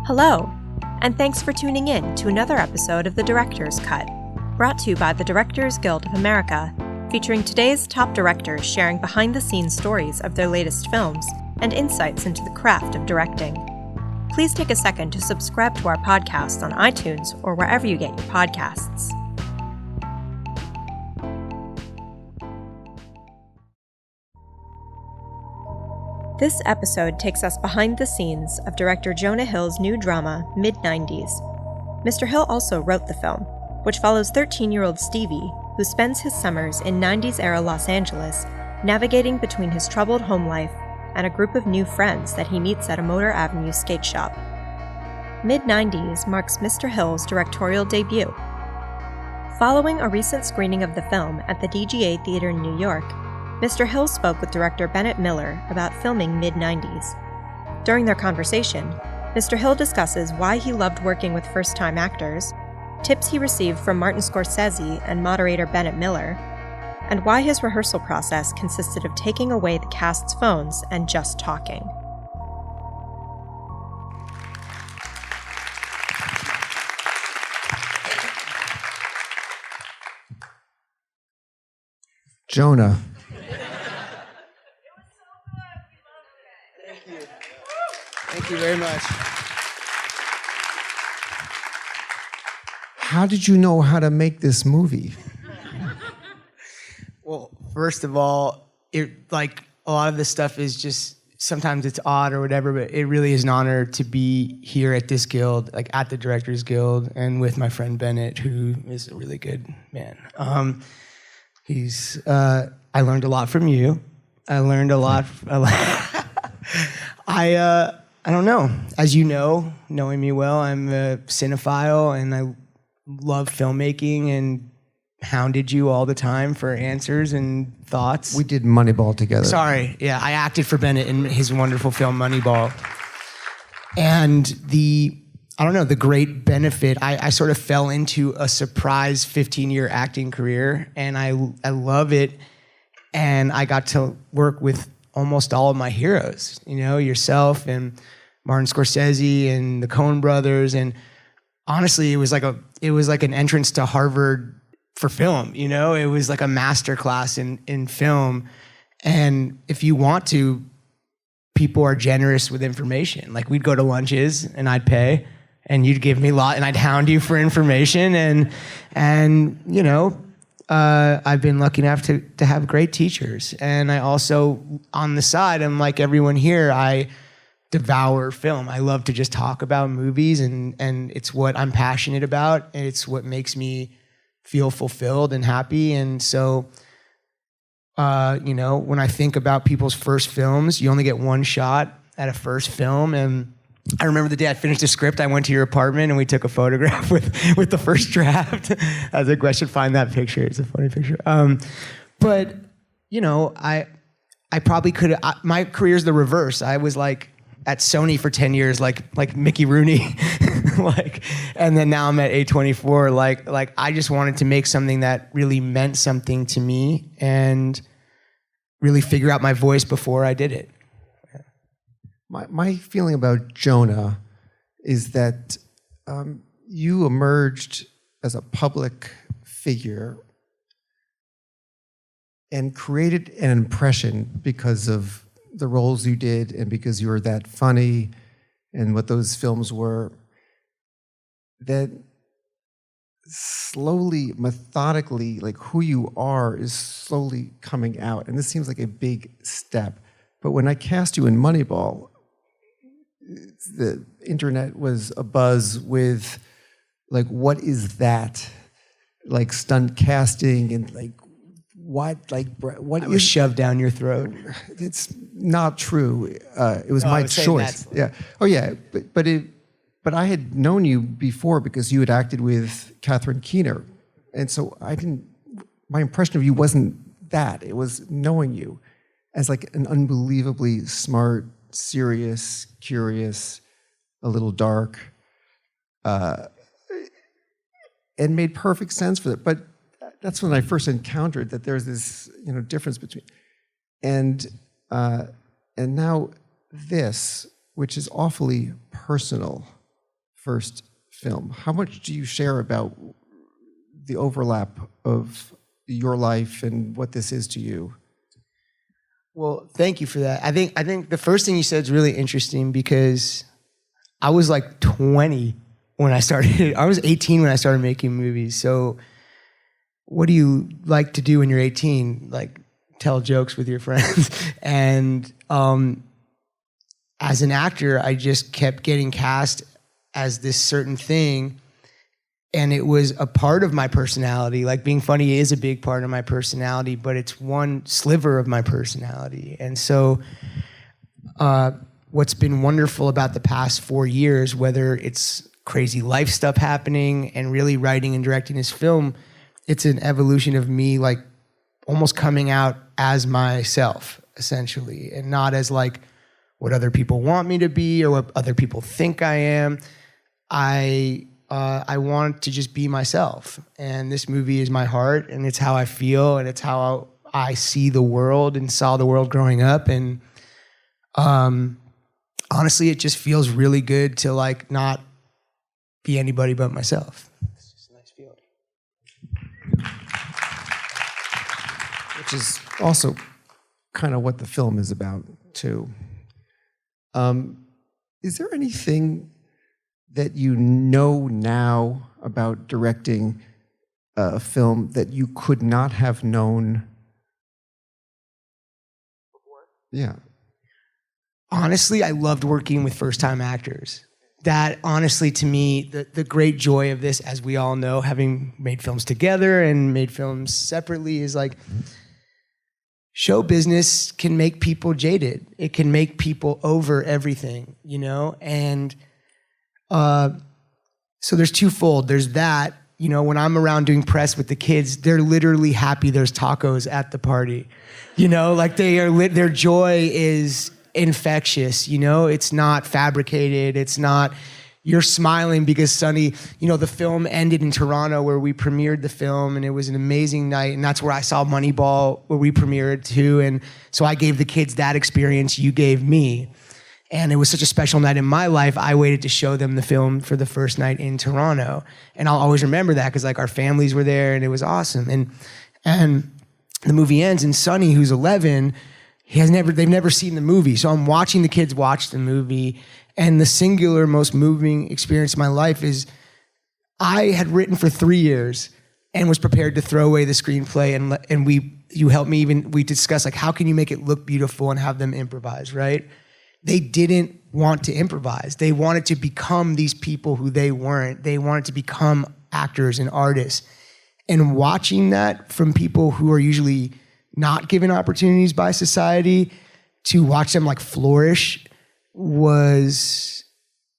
Hello, and thanks for tuning in to another episode of The Director's Cut, brought to you by the Directors Guild of America, featuring today's top directors sharing behind-the-scenes stories of their latest films and insights into the craft of directing. Please take a second to subscribe to our podcast on iTunes or wherever you get your podcasts. This episode takes us behind the scenes of director Jonah Hill's new drama, Mid90s. Mr. Hill also wrote the film, which follows 13-year-old Stevie, who spends his summers in 90s-era Los Angeles, navigating between his troubled home life and a group of new friends that he meets at a Motor Avenue skate shop. Mid90s marks Mr. Hill's directorial debut. Following a recent screening of the film at the DGA Theater in New York, Mr. Hill spoke with director Bennett Miller about filming Mid90s. During their conversation, Mr. Hill discusses why he loved working with first-time actors, tips he received from Martin Scorsese and moderator Bennett Miller, and why his rehearsal process consisted of taking away the cast's phones and just talking. Jonah. Thank you very much. How did you know how to make this movie? Well, first of all, a lot of this stuff is just, sometimes it's odd or whatever, but it really is an honor to be here at this guild, like at the Directors Guild, and with my friend Bennett, who is a really good man. I learned a lot from you. I learned a lot. I don't know. As you know, knowing me well, I'm a cinephile and I love filmmaking and hounded you all the time for answers and thoughts. We did Moneyball together. Sorry, yeah, I acted for Bennett in his wonderful film Moneyball. And the great benefit, I sort of fell into a surprise 15-year acting career, and I love it. And I got to work with almost all of my heroes, yourself and Martin Scorsese and the Coen brothers. And honestly, it was like an entrance to Harvard for film, It was like a master class in film. And if you want to, people are generous with information. Like, we'd go to lunches and I'd pay, and you'd give me a lot, and I'd hound you for information. And I've been lucky enough to have great teachers. And I also, on the side, I'm like everyone here, I devour film. I love to just talk about movies, and it's what I'm passionate about, and it's what makes me feel fulfilled and happy. And so, when I think about people's first films, you only get one shot at a first film. And I remember the day I finished the script, I went to your apartment and we took a photograph with the first draft. I was like, I should find that picture. It's a funny picture. But I probably could. My career's the reverse. I was like at Sony for 10 years, like Mickey Rooney, and then now I'm at A24. Like I just wanted to make something that really meant something to me and really figure out my voice before I did it. My feeling about Jonah is that you emerged as a public figure and created an impression because of the roles you did and because you were that funny and what those films were, that slowly, methodically, like who you are is slowly coming out. And this seems like a big step. But when I cast you in Moneyball, the internet was abuzz with, like, what is that? Like, stunt casting and, like, what was shoved down your throat? It's not true. It was my choice. Yeah. Oh, yeah. But I had known you before because you had acted with Catherine Keener. And so my impression of you wasn't that. It was knowing you as like an unbelievably smart, serious, curious, a little dark, and made perfect sense for that. But that's when I first encountered that there's this, difference between, and now this, which is awfully personal, first film. How much do you share about the overlap of your life and what this is to you? Well, thank you for that. I think the first thing you said is really interesting because I was like 20 when I started. I was 18 when I started making movies. So what do you like to do when you're 18? Like tell jokes with your friends. And as an actor, I just kept getting cast as this certain thing. And it was a part of my personality. Like being funny is a big part of my personality, but it's one sliver of my personality. And so what's been wonderful about the past 4 years, whether it's crazy life stuff happening and really writing and directing this film, it's an evolution of me like almost coming out as myself, essentially, and not as like what other people want me to be or what other people think I am. I want to just be myself. And this movie is my heart, and it's how I feel, and it's how I see the world and saw the world growing up. And honestly, it just feels really good to like not be anybody but myself. It's just a nice feeling. Which is also kind of what the film is about, too. Is there anything that you know now about directing a film that you could not have known before? Yeah. Honestly, I loved working with first-time actors. That, honestly, to me, the great joy of this, as we all know, having made films together and made films separately, is like show business can make people jaded. It can make people over everything, you know? And so there's twofold. There's that, you know, when I'm around doing press with the kids, they're literally happy there's tacos at the party. You know, like their joy is infectious, you know? It's not fabricated. It's not, you're smiling because Sonny, you know, the film ended in Toronto where we premiered the film, and it was an amazing night, and that's where I saw Moneyball, where we premiered too, and so I gave the kids that experience you gave me. And it was such a special night in my life, I waited to show them the film for the first night in Toronto. And I'll always remember that because like our families were there and it was awesome. And the movie ends and Sonny, who's 11, they've never seen the movie. So I'm watching the kids watch the movie, and the singular most moving experience of my life is I had written for 3 years and was prepared to throw away the screenplay, and you helped me we discussed like how can you make it look beautiful and have them improvise, right? They didn't want to improvise. They wanted to become these people who they weren't. They wanted to become actors and artists. And watching that from people who are usually not given opportunities by society, to watch them like flourish was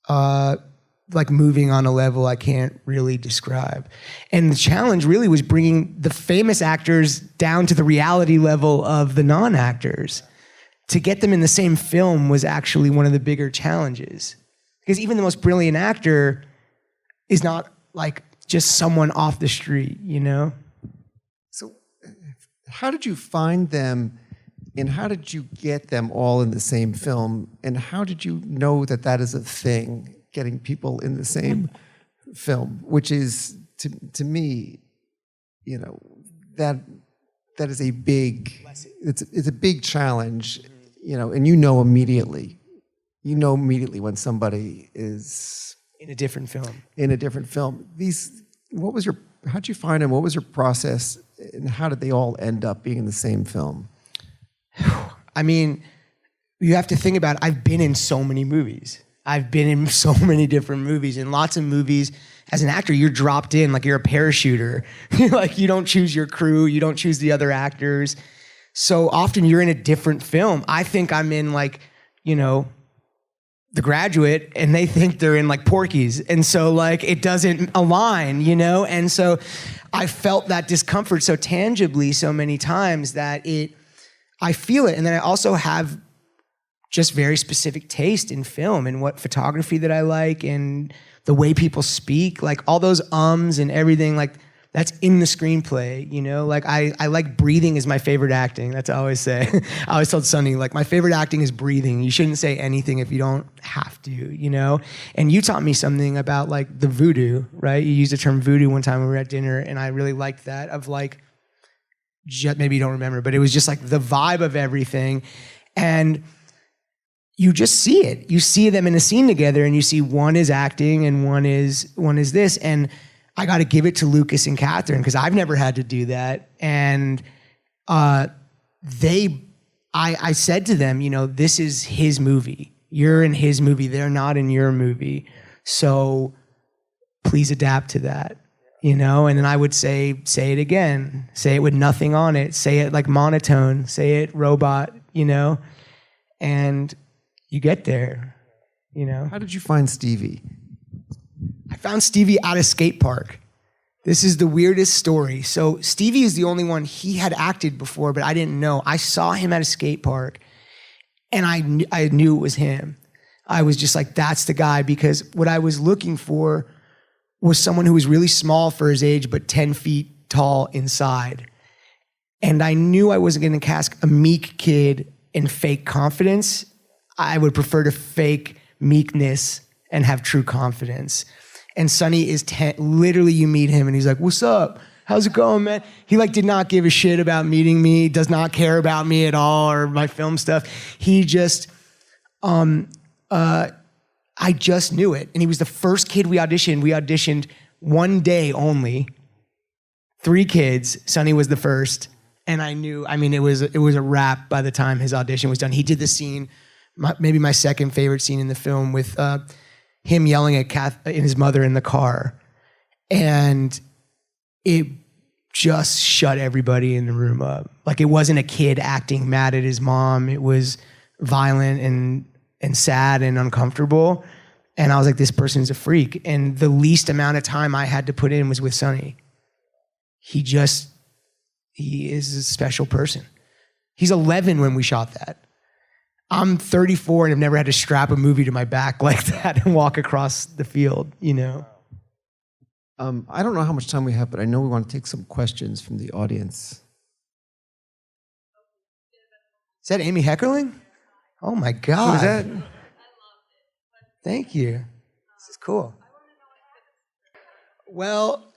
like moving on a level I can't really describe. And the challenge really was bringing the famous actors down to the reality level of the non-actors. To get them in the same film was actually one of the bigger challenges. Because even the most brilliant actor is not like just someone off the street, you know? So how did you find them, and how did you get them all in the same film? And how did you know that that is a thing, getting people in the same film, which is, to me, you know, that is a big, it's a big challenge. You know, and you know immediately when somebody is in a different film. How'd you find them? What was your process, and how did they all end up being in the same film? I mean, you have to think about it. I've been in so many movies. I've been in so many different movies, and lots of movies. As an actor, you're dropped in like you're a parachuter. Like you don't choose your crew, you don't choose the other actors. So often you're in a different film. I think I'm in like, you know, The Graduate, and they think they're in like Porky's. And so like it doesn't align, you know? And so I felt that discomfort so tangibly so many times that I feel it. And then I also have just very specific taste in film and what photography that I like and the way people speak, like all those ums and everything, like That's in the screenplay, you know? Like, I like breathing is my favorite acting. That's what I always say. I always told Sonny, like, my favorite acting is breathing. You shouldn't say anything if you don't have to, you know? And you taught me something about, like, the voodoo, right? You used the term voodoo one time when we were at dinner, and I really liked that, of, like, maybe you don't remember, but it was just, like, the vibe of everything. And you just see it. You see them in a scene together, and you see one is acting and one is this. And I got to give it to Lucas and Catherine, because I've never had to do that. And I said to them, you know, this is his movie. You're in his movie. They're not in your movie. So please adapt to that, you know? And then I would say it again. Say it with nothing on it. Say it like monotone. Say it robot, you know? And you get there, you know? How did you find Stevie? I found Stevie at a skate park. This is the weirdest story. So Stevie is the only one. He had acted before, but I didn't know. I saw him at a skate park, and I knew it was him. I was just like, that's the guy, because what I was looking for was someone who was really small for his age, but 10 feet tall inside. And I knew I wasn't going to cast a meek kid in fake confidence. I would prefer to fake meekness and have true confidence. And Sonny is literally, you meet him and he's like, what's up? How's it going, man? He like did not give a shit about meeting me, does not care about me at all or my film stuff. He just, I just knew it. And he was the first kid we auditioned. We auditioned one day only, 3 kids. Sonny was the first. And I knew, I mean, it was a wrap by the time his audition was done. He did the scene, maybe my second favorite scene in the film, with him yelling at his mother in the car. And it just shut everybody in the room up. Like, it wasn't a kid acting mad at his mom. It was violent and sad and uncomfortable. And I was like, this person's a freak. And the least amount of time I had to put in was with Sonny. He is a special person. He's 11 when we shot that. I'm 34 and have never had to strap a movie to my back like that and walk across the field, you know? I don't know how much time we have, but I know we want to take some questions from the audience. Is that Amy Heckerling? Oh my God. What is that? Thank you. This is cool. Well,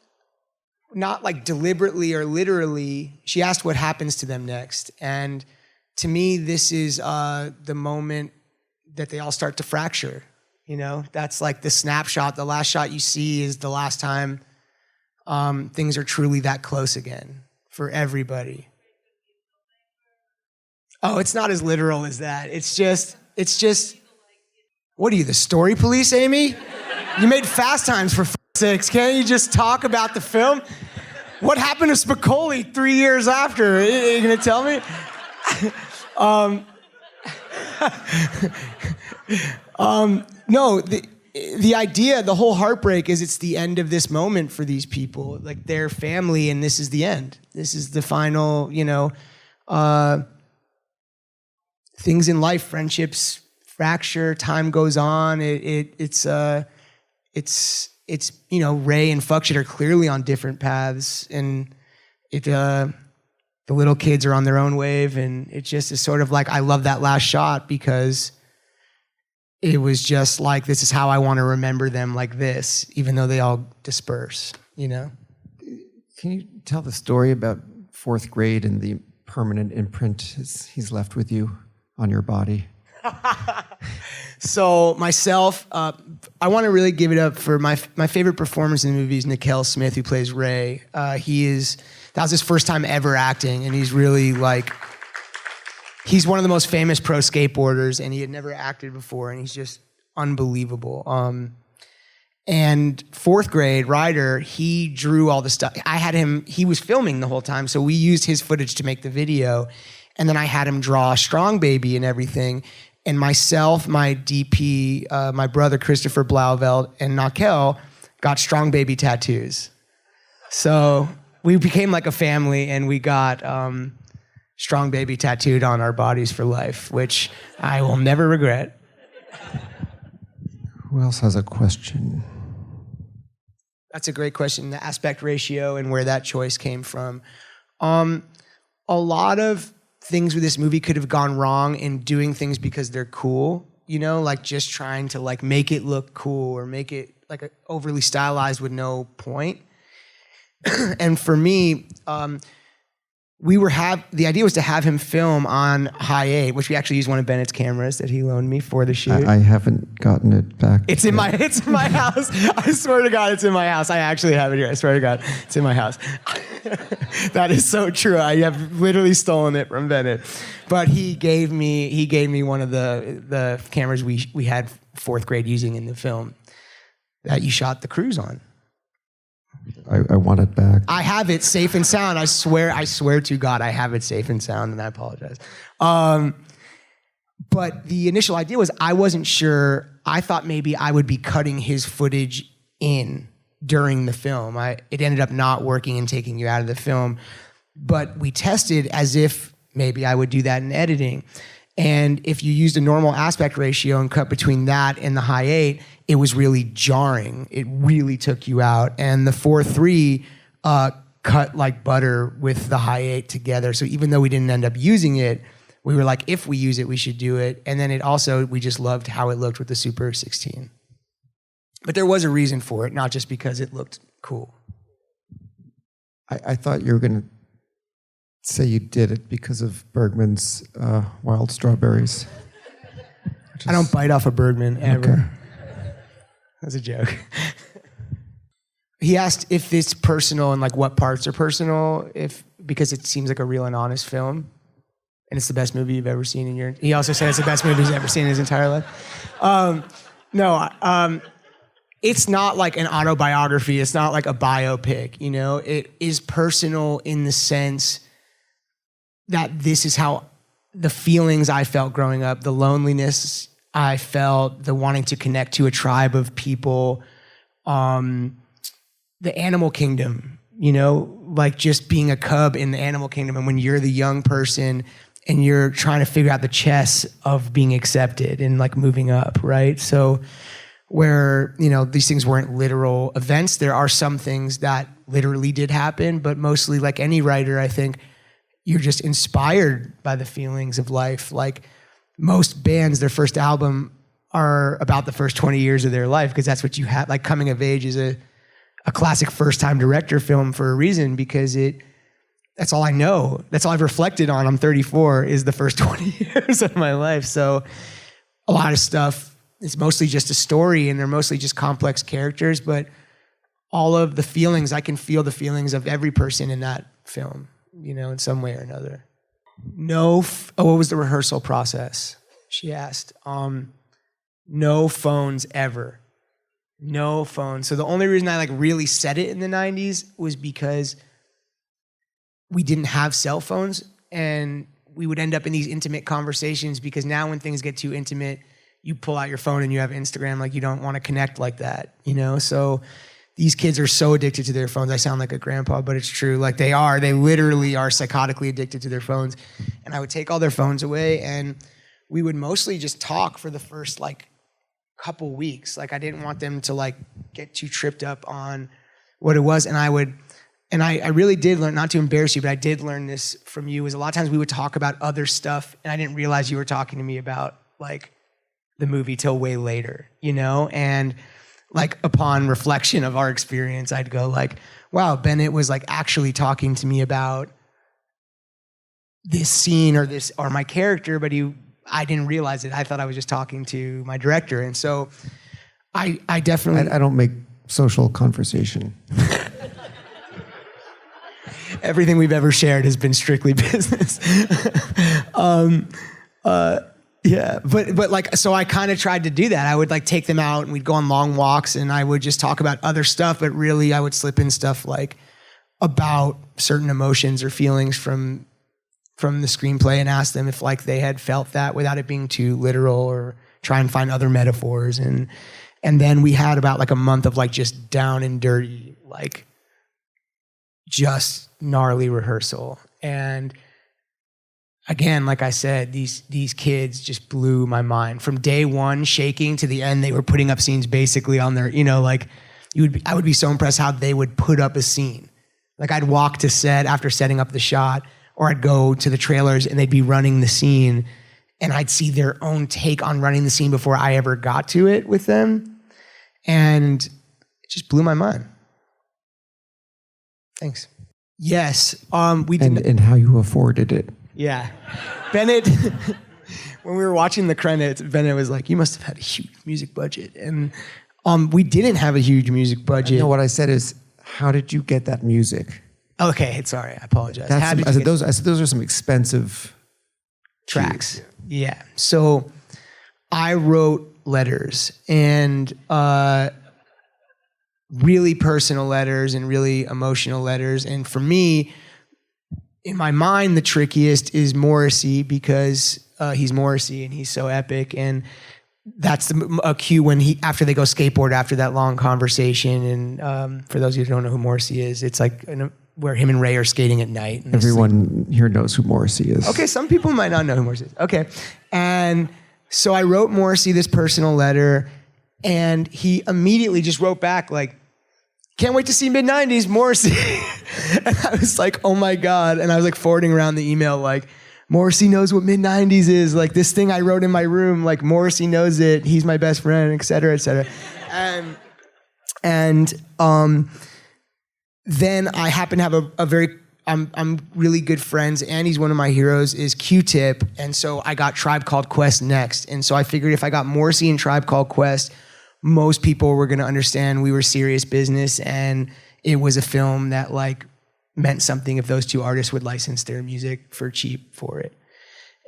not like deliberately or literally. She asked what happens to them next. And to me, this is the moment that they all start to fracture. You know, that's like the snapshot. The last shot you see is the last time things are truly that close again for everybody. Oh, it's not as literal as that. It's just, what are you, the story police, Amy? You made Fast Times for sakes. Can't you just talk about the film? What happened to Spicoli 3 years after? Are you gonna tell me? No, the idea, the whole heartbreak is it's the end of this moment for these people, like their family, and this is the end. This is the final, you know, things in life, friendships fracture, time goes on. It's you know, Ray and Fuckshit are clearly on different paths, and the little kids are on their own wave, and it just is sort of like, I love that last shot because it was just like, this is how I want to remember them, like this, even though they all disperse, you know? Can you tell the story about 4th grade and the permanent imprint he's left with you on your body? So myself, I want to really give it up for my favorite performance in the movie is Nikhil Smith, who plays Ray. That was his first time ever acting, and he's really like, he's one of the most famous pro skateboarders, and he had never acted before, and he's just unbelievable. And 4th grade, Ryder, he drew all the stuff. He was filming the whole time, so we used his footage to make the video, and then I had him draw Strong Baby and everything. And myself, my DP, my brother Christopher Blauveld, and Nakel got Strong Baby tattoos. So we became like a family, and we got Strong Baby tattooed on our bodies for life, which I will never regret. Who else has a question? That's a great question. The aspect ratio and where that choice came from. A lot of things with this movie could have gone wrong in doing things because they're cool, you know, like just trying to like make it look cool or make it like overly stylized with no point. And for me, the idea was to have him film on high 8, which we actually used one of Bennett's cameras that he loaned me for the shoot. I haven't gotten it back. It's in my house. I swear to God, it's in my house. I actually have it here. I swear to God, it's in my house. That is so true. I have literally stolen it from Bennett. But he gave me one of the cameras we had 4th grade using in the film that you shot the cruise on. I want it back. I have it safe and sound. I swear to God, I have it safe and sound, and I apologize. But the initial idea was I wasn't sure. I thought maybe I would be cutting his footage in during the film. It ended up not working and taking you out of the film. But we tested as if maybe I would do that in editing. And if you used a normal aspect ratio and cut between that and the high 8, it was really jarring. It really took you out. And the 4:3 cut like butter with the high 8 together. So even though we didn't end up using it, we were like, if we use it, we should do it. And then we just loved how it looked with the Super 16. But there was a reason for it, not just because it looked cool. I thought you were going to say you did it because of Bergman's Wild Strawberries. I don't bite off a Bergman ever. Okay. That's a joke. He asked if it's personal and like what parts are personal, because it seems like a real and honest film, and it's the best movie you've ever seen in your. He also said it's the best movie he's ever seen in his entire life. It's not like an autobiography. It's not like a biopic. You know, it is personal in the sense that this is how the feelings I felt growing up, the loneliness I felt, the wanting to connect to a tribe of people, the animal kingdom, you know, like just being a cub in the animal kingdom. And when you're the young person and you're trying to figure out the chess of being accepted and like moving up, right? So where, you know, these things weren't literal events, there are some things that literally did happen, but mostly like any writer, I think, you're just inspired by the feelings of life. Like most bands, their first album are about the first 20 years of their life because that's what you have. Like Coming of Age is a classic first-time director film for a reason because that's all I know. That's all I've reflected on. I'm 34 is the first 20 years of my life. So a lot of stuff is mostly just a story and they're mostly just complex characters, but all of the feelings, I can feel the feelings of every person in that film, you know, in some way or another. What was the rehearsal process? She asked. No phones ever. No phones. So the only reason I like really said it in the 90s was because we didn't have cell phones and we would end up in these intimate conversations because now when things get too intimate, you pull out your phone and you have Instagram, like you don't want to connect like that, you know? So these kids are so addicted to their phones. I sound like a grandpa, but it's true. Like they literally are psychotically addicted to their phones. And I would take all their phones away and we would mostly just talk for the first like couple weeks. Like I didn't want them to like get too tripped up on what it was. And I really did learn, not to embarrass you, but I did learn this from you, is a lot of times we would talk about other stuff and I didn't realize you were talking to me about like the movie till way later, you know? And like upon reflection of our experience, I'd go like, wow, Bennett was like actually talking to me about this scene or my character, but I didn't realize it. I thought I was just talking to my director. And so I definitely... I don't make social conversation. Everything we've ever shared has been strictly business. Yeah, but like, so I kind of tried to do that. I would like take them out and we'd go on long walks and I would just talk about other stuff, but really I would slip in stuff like about certain emotions or feelings from the screenplay and ask them if like they had felt that without it being too literal, or try and find other metaphors. And then we had about like a month of like just down and dirty, like just gnarly rehearsal. And again, like I said, these kids just blew my mind. From day one, shaking, to the end, they were putting up scenes basically on their, you know, like I would be so impressed how they would put up a scene. Like I'd walk to set after setting up the shot, or I'd go to the trailers and they'd be running the scene and I'd see their own take on running the scene before I ever got to it with them. And it just blew my mind. Thanks. Yes, we did. And how you afforded it. Yeah. Bennett, when we were watching the credits, Bennett was like, you must have had a huge music budget. And we didn't have a huge music budget. No, what I said is, how did you get that music? Okay, sorry, I apologize. I said those are some expensive tracks. Yeah. So I wrote letters, and really personal letters and really emotional letters. And for me, in my mind, the trickiest is Morrissey, because he's Morrissey and he's so epic. And that's a cue when after they go skateboard after that long conversation. And for those of you who don't know who Morrissey is, it's like where him and Ray are skating at night. Everyone here knows who Morrissey is. Okay, some people might not know who Morrissey is. Okay. And so I wrote Morrissey this personal letter, and he immediately just wrote back like, can't wait to see Mid90s, Morrissey. And I was like, oh my God. And I was like forwarding around the email like, Morrissey knows what Mid90s is. Like this thing I wrote in my room, like Morrissey knows it. He's my best friend, et cetera, et cetera. And then I happen to have I'm really good friends, and he's one of my heroes, is Q-Tip. And so I got Tribe Called Quest next. And so I figured if I got Morrissey and Tribe Called Quest, most people were going to understand we were serious business, and it was a film that like meant something if those two artists would license their music for cheap for it.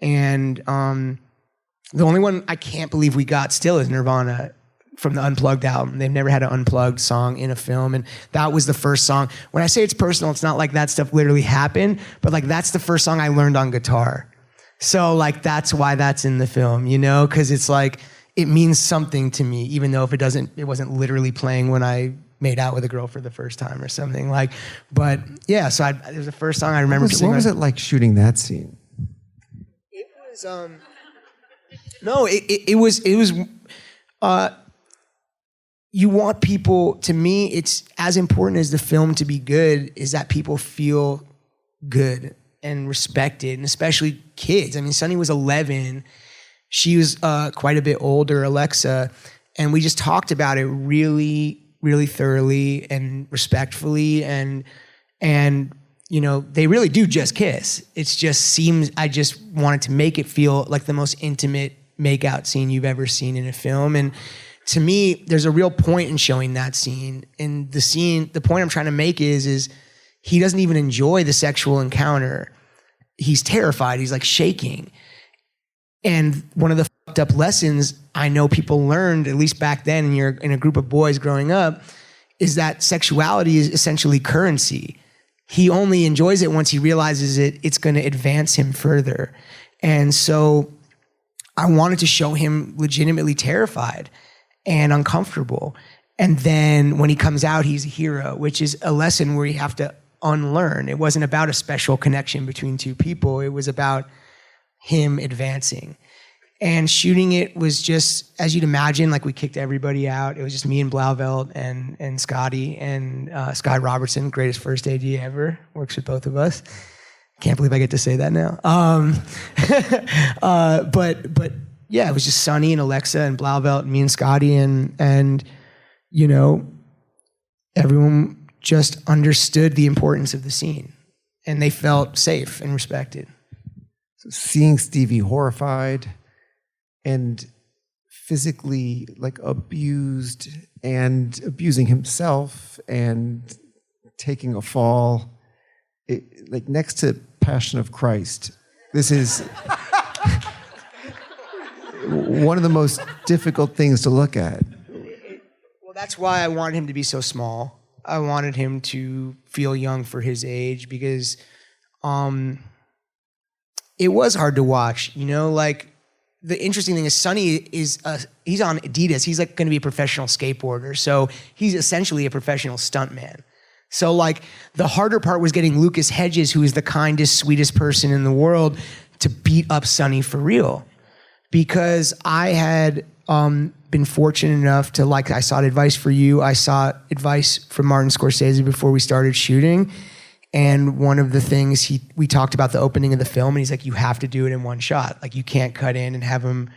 And the only one I can't believe we got still is Nirvana from the Unplugged album. They've never had an unplugged song in a film, and that was the first song. When I say it's personal, it's not like that stuff literally happened, but like that's the first song I learned on guitar. So like that's why that's in the film, you know, because it's like it means something to me, even though if it wasn't literally playing when I made out with a girl for the first time or something. Like, but yeah, so it was the first song I remember singing. What was it like shooting that scene? It was no, it was you want people, to me, it's as important as the film to be good is that people feel good and respected, and especially kids. I mean, Sunny was 11. She was quite a bit older, Alexa, and we just talked about it really, really thoroughly and respectfully, and you know, they really do just kiss. It just seems, I just wanted to make it feel like the most intimate makeout scene you've ever seen in a film. And to me, there's a real point in showing that scene. And the point I'm trying to make is he doesn't even enjoy the sexual encounter. He's terrified. He's like shaking. And one of the fucked up lessons I know people learned, at least back then, and you're in a group of boys growing up, is that sexuality is essentially currency. He only enjoys it once he realizes it's going to advance him further. And so I wanted to show him legitimately terrified and uncomfortable. And then when he comes out, he's a hero, which is a lesson where you have to unlearn. It wasn't about a special connection between two people. It was about him advancing. And shooting it was just, as you'd imagine, like we kicked everybody out. It was just me and Blauvelt and Scotty and Scott Robertson, greatest first AD ever, works with both of us. Can't believe I get to say that now. But yeah, it was just Sunny and Alexa and Blauvelt and me and Scotty, and you know, everyone just understood the importance of the scene, and they felt safe and respected. So seeing Stevie horrified and physically like abused and abusing himself and taking a fall, like next to Passion of Christ, this is one of the most difficult things to look at. Well, that's why I wanted him to be so small. I wanted him to feel young for his age, because it was hard to watch, you know, like the interesting thing is Sunny is, he's on Adidas. He's like going to be a professional skateboarder. So he's essentially a professional stuntman. So like the harder part was getting Lucas Hedges, who is the kindest, sweetest person in the world, to beat up Sunny for real. Because I had been fortunate enough to, like, I sought advice for you. I sought advice from Martin Scorsese before we started shooting. And one of the things we talked about the opening of the film, and he's like, you have to do it in one shot. Like, you can't cut in and have him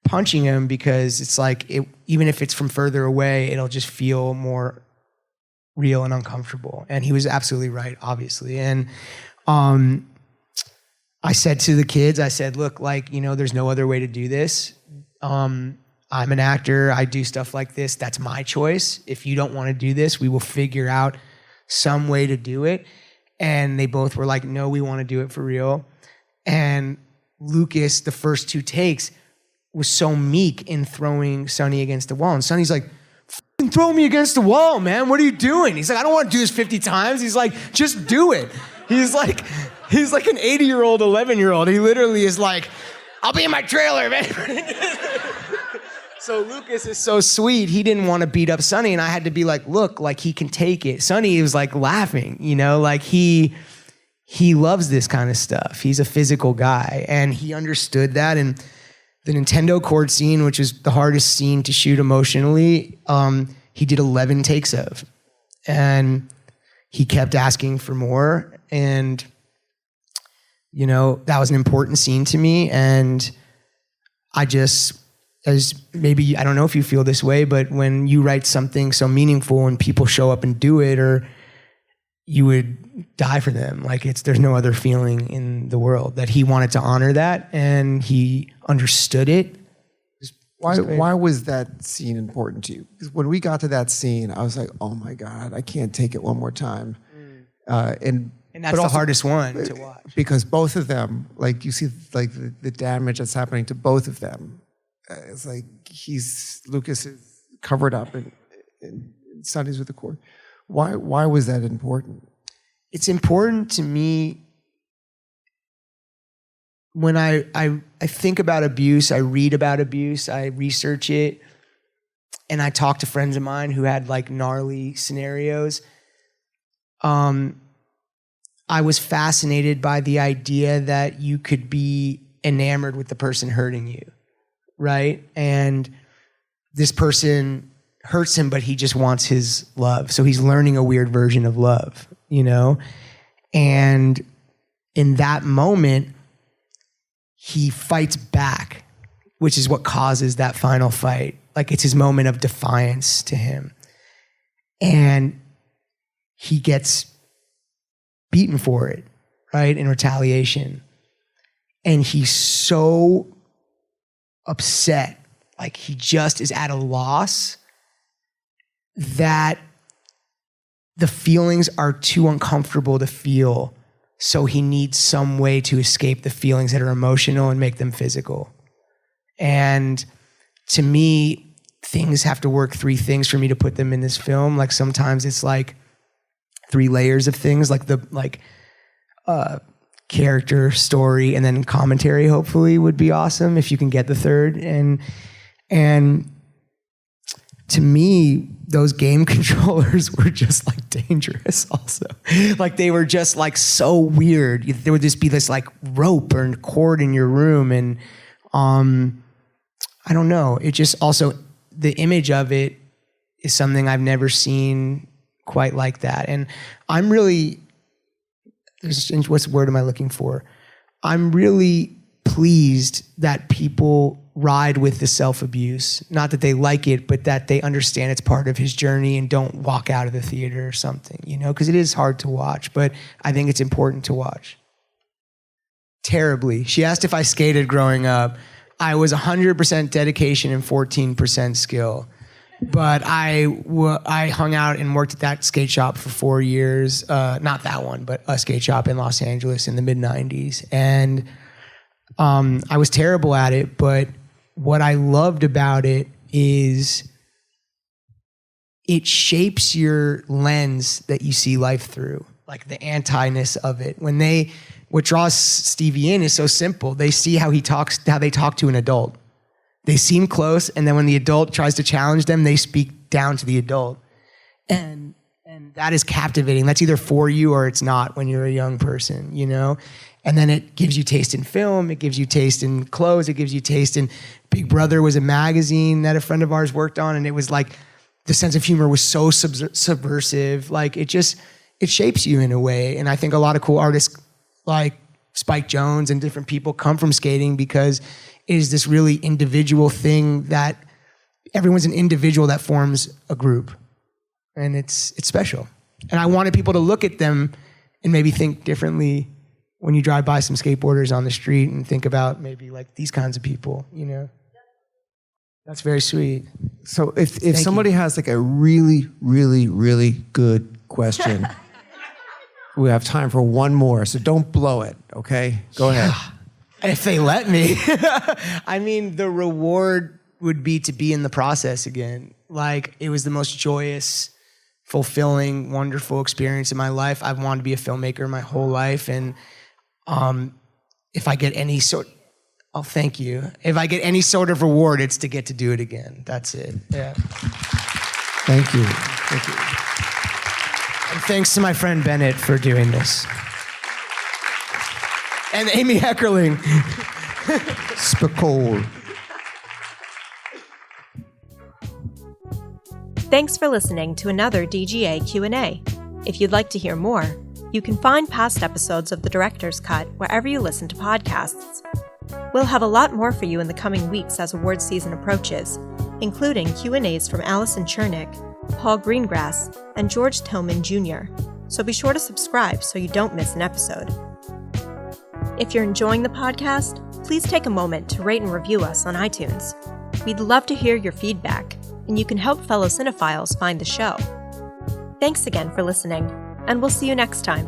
punching him, because it's like, even if it's from further away, it'll just feel more real and uncomfortable. And he was absolutely right, obviously. And I said to the kids, I said, look, like, there's no other way to do this. I'm an actor. I do stuff like this. That's my choice. If you don't want to do this, we will figure out some way to do it. And they both were like, no, we want to do it for real. And Lucas, the first 2 takes, was so meek in throwing Sonny against the wall. And Sonny's like, throw me against the wall, man. What are you doing? He's like, I don't want to do this 50 times. He's like, just do it. He's like an 80-year-old, 11-year-old. He literally is like, I'll be in my trailer, man. So Lucas is so sweet. He didn't want to beat up Sonny, and I had to be like, look, like, he can take it. Sonny was like laughing, like he loves this kind of stuff. He's a physical guy, and he understood that. And the Nintendo court scene, which is the hardest scene to shoot emotionally, he did 11 takes of. And he kept asking for more. And, that was an important scene to me. And I just, as maybe, I don't know if you feel this way, but when you write something so meaningful and people show up and do it, or you would die for them. Like, there's no other feeling in the world. That he wanted to honor that, and he understood it. Why was that scene important to you? Because when we got to that scene, I was like, oh my God, I can't take it one more time. And that's the hardest one to watch. Because both of them, like, you see like the damage that's happening to both of them. It's like Lucas is covered up and Sonny's with the cord. Why was that important? It's important to me when I think about abuse, I read about abuse, I research it, and I talk to friends of mine who had like gnarly scenarios. I was fascinated by the idea that you could be enamored with the person hurting you, right? And this person hurts him, but he just wants his love. So he's learning a weird version of love, And in that moment, he fights back, which is what causes that final fight. Like, it's his moment of defiance to him. And he gets beaten for it, right? In retaliation. And he's so upset, like he just is at a loss, that the feelings are too uncomfortable to feel. So he needs some way to escape the feelings that are emotional and make them physical. And to me, things have to work 3 things for me to put them in this film. Like, sometimes it's like 3 layers of things, like character, story, and then commentary, hopefully, would be awesome if you can get the 3rd. And to me, those game controllers were just like dangerous also. Like, they were just like so weird. There would just be this like rope or cord in your room. And I don't know. It just also, the image of it is something I've never seen quite like that. And I'm really, what's the word am I looking for? I'm really pleased that people ride with the self-abuse. Not that they like it, but that they understand it's part of his journey and don't walk out of the theater or something, because it is hard to watch, but I think it's important to watch. Terribly. She asked if I skated growing up. I was 100% dedication and 14% skill. But I hung out and worked at that skate shop for 4 years. Not that one, but a skate shop in Los Angeles in the mid-90s. And I was terrible at it, but what I loved about it is it shapes your lens that you see life through, like the anti-ness of it. What draws Stevie in is so simple. They see how they talk to an adult. They seem close, and then when the adult tries to challenge them, they speak down to the adult. And that is captivating. That's either for you or it's not when you're a young person, And then it gives you taste in film, it gives you taste in clothes, it gives you taste in Big Brother was a magazine that a friend of ours worked on, and it was like the sense of humor was so subversive. Like it shapes you in a way. And I think a lot of cool artists like Spike Jonze and different people come from skating because it is this really individual thing that everyone's an individual that forms a group. And it's special. And I wanted people to look at them and maybe think differently when you drive by some skateboarders on the street and think about maybe like these kinds of people, you know? That's very sweet. So if somebody has like a really, really, really good question, we have time for one more, so don't blow it, okay? Go ahead. If they let me. I mean, the reward would be to be in the process again. Like, it was the most joyous, fulfilling, wonderful experience in my life. I've wanted to be a filmmaker my whole life, and if I get any sort... Oh, thank you. If I get any sort of reward, it's to get to do it again. That's it. Yeah. Thank you. Thank you. And thanks to my friend Bennett for doing this. And Amy Heckerling. Spicole. Thanks for listening to another DGA Q&A. If you'd like to hear more, you can find past episodes of The Director's Cut wherever you listen to podcasts. We'll have a lot more for you in the coming weeks as awards season approaches, including Q&As from Allison Chernick, Paul Greengrass, and George Tillman Jr., so be sure to subscribe so you don't miss an episode. If you're enjoying the podcast, please take a moment to rate and review us on iTunes. We'd love to hear your feedback, and you can help fellow cinephiles find the show. Thanks again for listening, and we'll see you next time.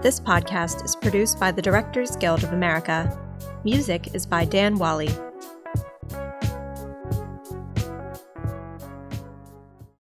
This podcast is produced by the Directors Guild of America. Music is by Dan Wally.